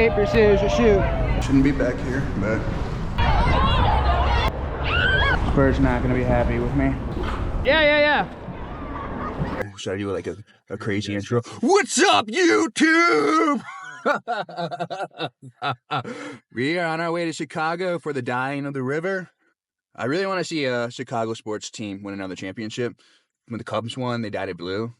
paper, scissors, shoot. Shouldn't be back here, but Bird's not gonna be happy with me. Yeah. should I do like a crazy intro? What's up, YouTube? We are on our way to Chicago for the dyeing of the river. I really want to see a Chicago sports team win another championship. When the Cubs won, they dyed it blue.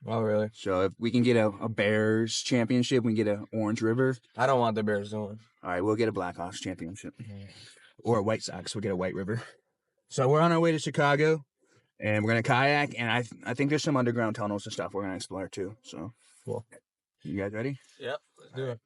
Oh, really? So if we can get a Bears championship, we can get an Orange River. I don't want the Bears to win. All right, we'll get a Blackhawks championship. Or a White Sox, we'll get a White River. So we're on our way to Chicago, and we're going to kayak, and I think there's some underground tunnels and stuff we're going to explore too. So, cool. You guys ready? Yep, let's do it.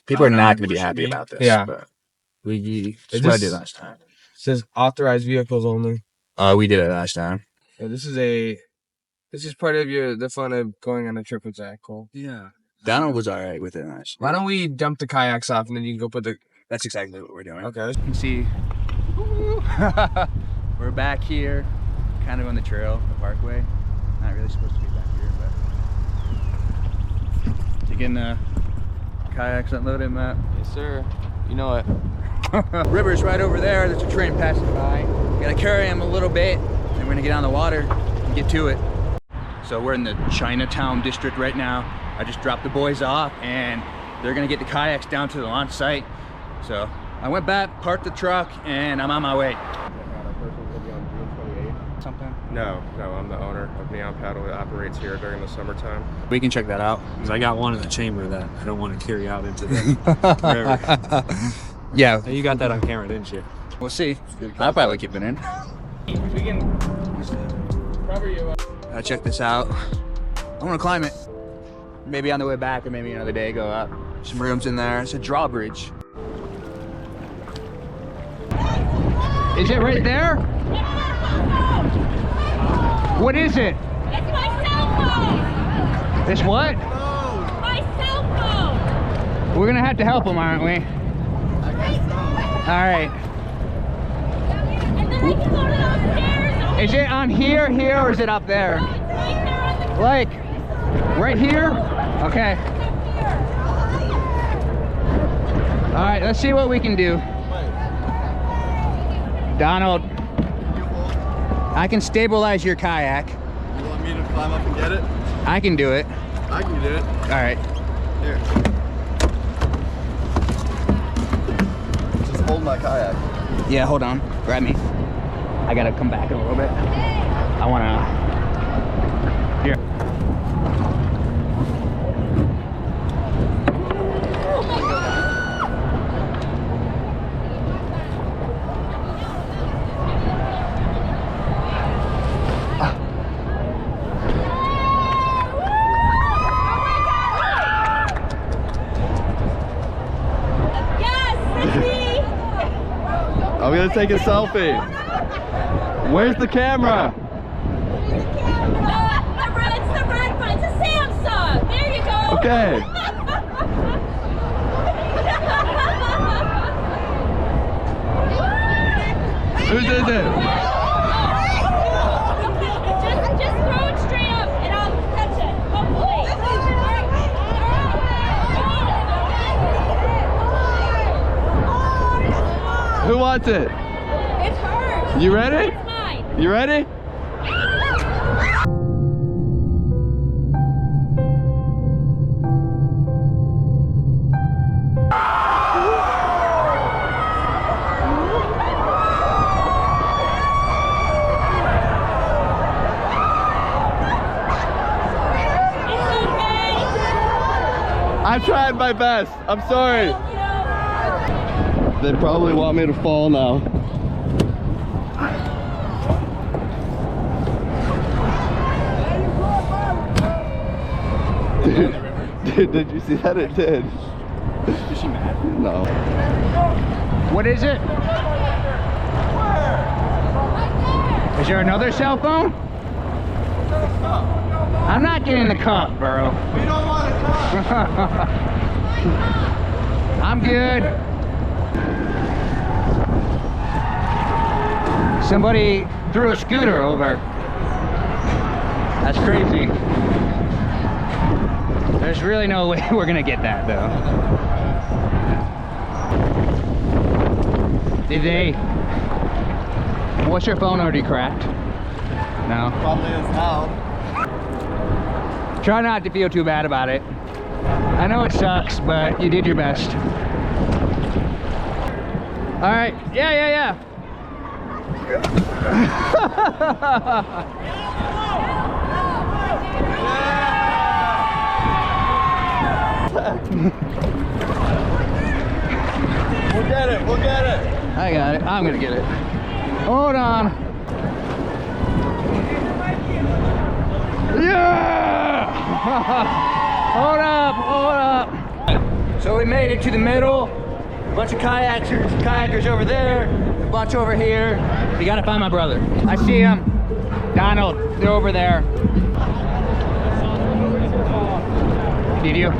People are not going to be happy about this. Yeah. But it's what I did last time. It says authorized vehicles only. We did it last time. Yeah, this is part of the fun of going on a trip with Zach, Cole. Yeah. Donald was all right with it last. Why don't we dump the kayaks off and then you can go put the... That's exactly what we're doing. Okay. You can see, we're back here, kind of on the trail, the parkway. Not really supposed to be back here, but taking the kayaks unloaded, Matt. Yes, sir. You know it. River's right over there. There's a train passing by. Gotta carry him a little bit, and we're gonna get on the water and get to it. So we're in the Chinatown district right now. I just dropped the boys off, and they're gonna get the kayaks down to the launch site. So I went back, parked the truck, and I'm on my way. Something? No, I'm the owner of Neon Paddle. It operates here during the summertime. We can check that out. Because I got one in the chamber that I don't want to carry out into the river. Yeah. You got that on camera, didn't you? We'll see. I'll probably keep it in. We can cover you up. Check this out. I want to climb it. Maybe on the way back, or maybe another day go up. Some rooms in there. It's a drawbridge. Is it right there? What is it? It's my cell phone! It's what? My cell phone! We're gonna have to help him, aren't we? All right. And then I can go to those stairs. Is it on here, or is it up there? No, it's right there on the Like, right here? Okay. All right, let's see what we can do. Donald, I can stabilize your kayak. You want me to climb up and get it? I can do it. I can do it. All right. Here. Just hold my kayak. Yeah, hold on. Grab me. I gotta come back a little bit. I wanna... Here. I'm gonna take a selfie. Where's the camera? It's the red one. It's a Samsung. There you go. Okay. Whose is it? Just throw it straight up and I'll catch it. Hopefully. Who wants it? It's hers. You ready? It's mine. You ready? I tried my best. I'm sorry. They probably want me to fall now. Dude, did you see that? It did. Is she mad? No. What is it? Is there another cell phone? I'm not getting the cup, bro. We don't want a cup. I'm good. Somebody threw a scooter over. That's crazy. There's really no way we're gonna get that though. Did they? What's your phone already cracked? No. Probably is now. Try not to feel too bad about it. I know it sucks, but you did your best. All right. Yeah. We'll get it. I got it. I'm gonna get it. Hold on. Yeah! Hold up. So we made it to the middle. A bunch of kayakers over there. A bunch over here. We gotta find my brother. I see him. Donald, they're over there. Did you?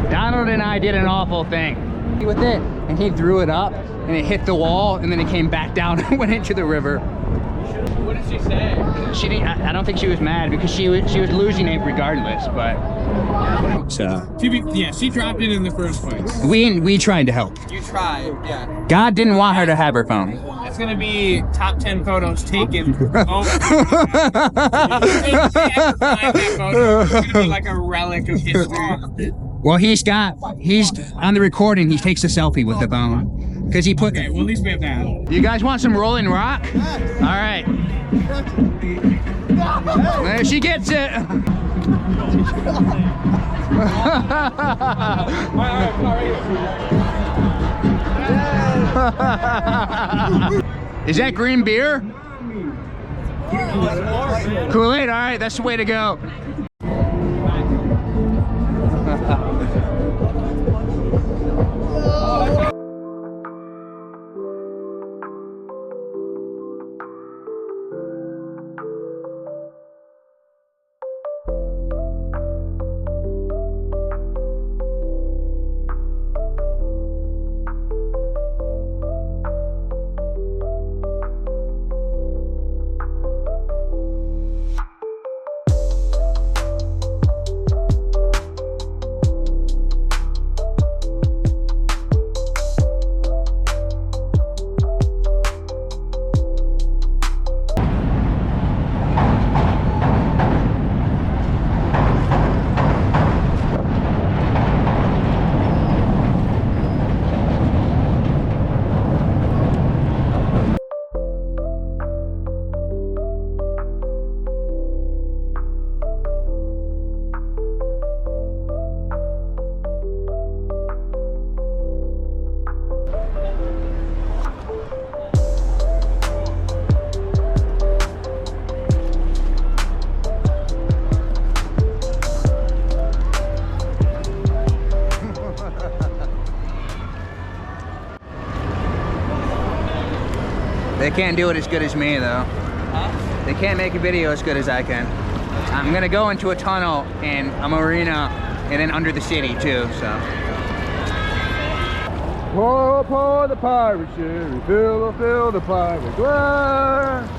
Donald and I did an awful thing with it, and he threw it up, and it hit the wall, and then it came back down and went into the river. What did she say? She didn't. I don't think she was mad because she was losing it regardless. But She dropped it in the first place. we tried to help. You tried, yeah. God didn't want her to have her phone. It's gonna be top 10 photos taken. Oh, it's gonna be like a relic of history. Well, he's on the recording. He takes a selfie with the phone because he put. Okay, well at least we have that. You guys want some Rolling Rock? All right. There she gets it. Is that green beer? Kool-Aid, all right, that's the way to go. They can't do it as good as me though. Huh? They can't make a video as good as I can. I'm gonna go into a tunnel and a marina and then under the city too, so. Pour the pirate sherry, fill the pirate glass.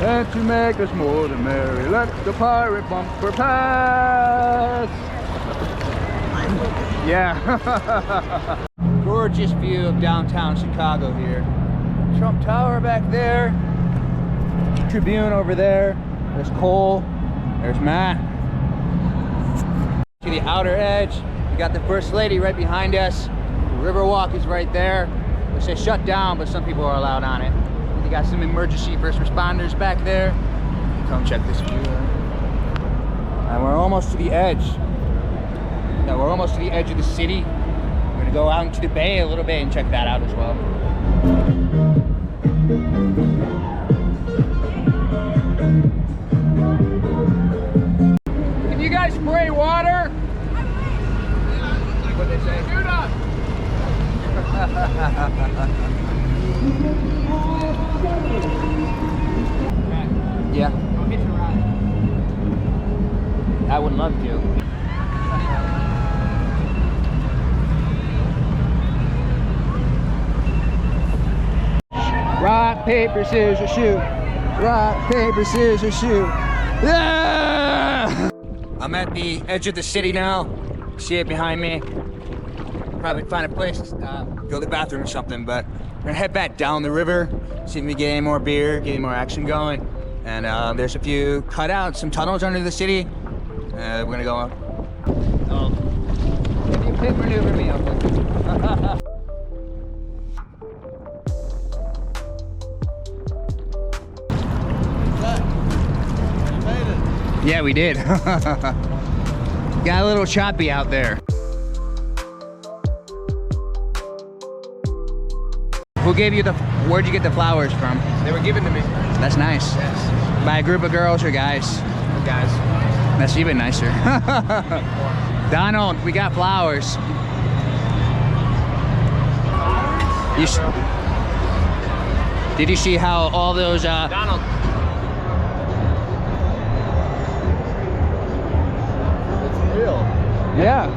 And to make us more than merry, let the pirate bumper pass. Yeah. Gorgeous view of downtown Chicago here. Trump Tower back there. Tribune over there. There's Cole. There's Matt. To the outer edge, we got the First Lady right behind us. The Riverwalk is right there. It says shut down, but some people are allowed on it. We got some emergency first responders back there. Come check this view out. And we're almost to the edge. No, we're almost to the edge of the city. We're gonna go out into the bay a little bit and check that out as well. Can you guys spray water? Like what they say. Shoot us! Yeah. I'll hit your ride. I would love to. Rock, paper, scissors, shoot. Rock, paper, scissors, shoot. Yeah! I'm at the edge of the city now. See it behind me. Probably find a place to stop, go to the bathroom or something, but we're gonna head back down the river, see if we get any more beer, get any more action going. And there's a few cutouts, some tunnels under the city. We're gonna go on. If you pit maneuver me, I'll Yeah, we did. Got a little choppy out there. Who gave you where'd you get the flowers from? They were given to me. That's nice. Yes. By a group of girls or guys? Guys. That's even nicer. Donald, we got flowers. Did you see how all those Donald. It's real. Yeah.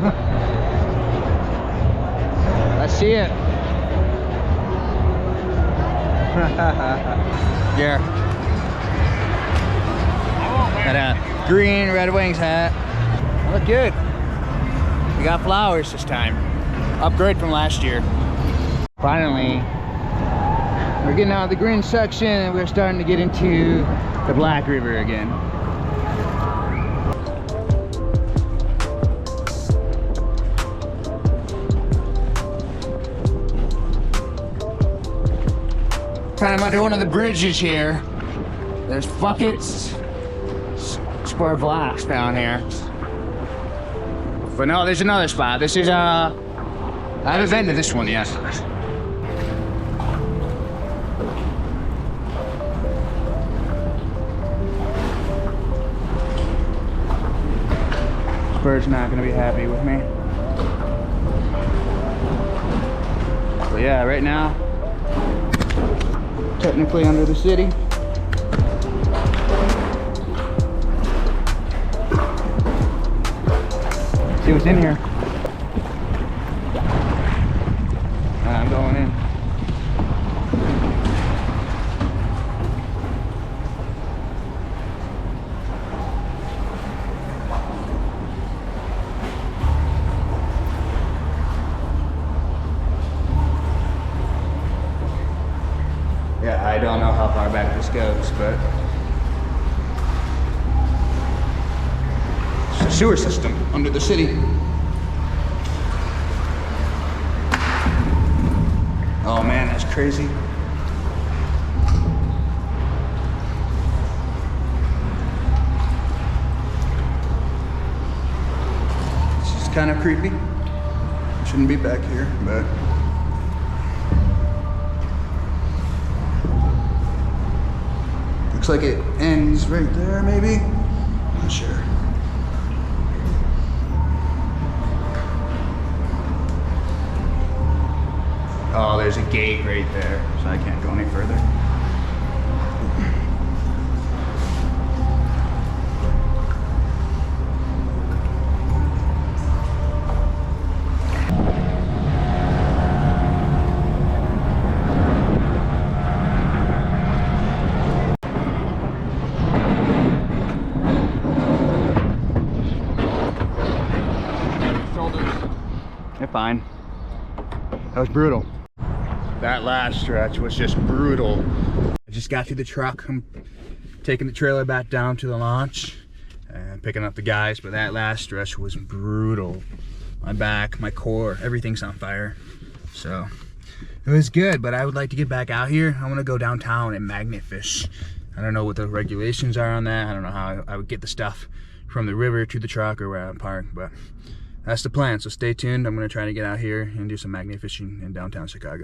I see it. Yeah. Got a green Red Wings hat. Look good. We got flowers this time. Upgrade from last year. Finally, we're getting out of the green section and we're starting to get into the Black River again. Kind of under one of the bridges here. There's buckets, spur blocks down here. But no, there's another spot. This is I haven't been to this one yet. Spur's not gonna be happy with me. But yeah, right now, technically under the city. See what's in here. I'm going in. Yeah, I don't know how far back this goes, but it's a sewer system under the city. Oh man, that's crazy. This is kind of creepy. Shouldn't be back here, but looks like it ends right there, maybe? Not sure. Oh, there's a gate right there, so I can't go any further. You're fine. That was brutal. That last stretch was just brutal. I just got through the truck. I'm taking the trailer back down to the launch and picking up the guys, but that last stretch was brutal. My back, my core, everything's on fire. So it was good, but I would like to get back out here. I want to go downtown and magnet fish. I don't know what the regulations are on that. I don't know how I would get the stuff from the river to the truck or where I park, but that's the plan. So stay tuned. I'm going to try to get out here and do some magnet fishing in downtown Chicago.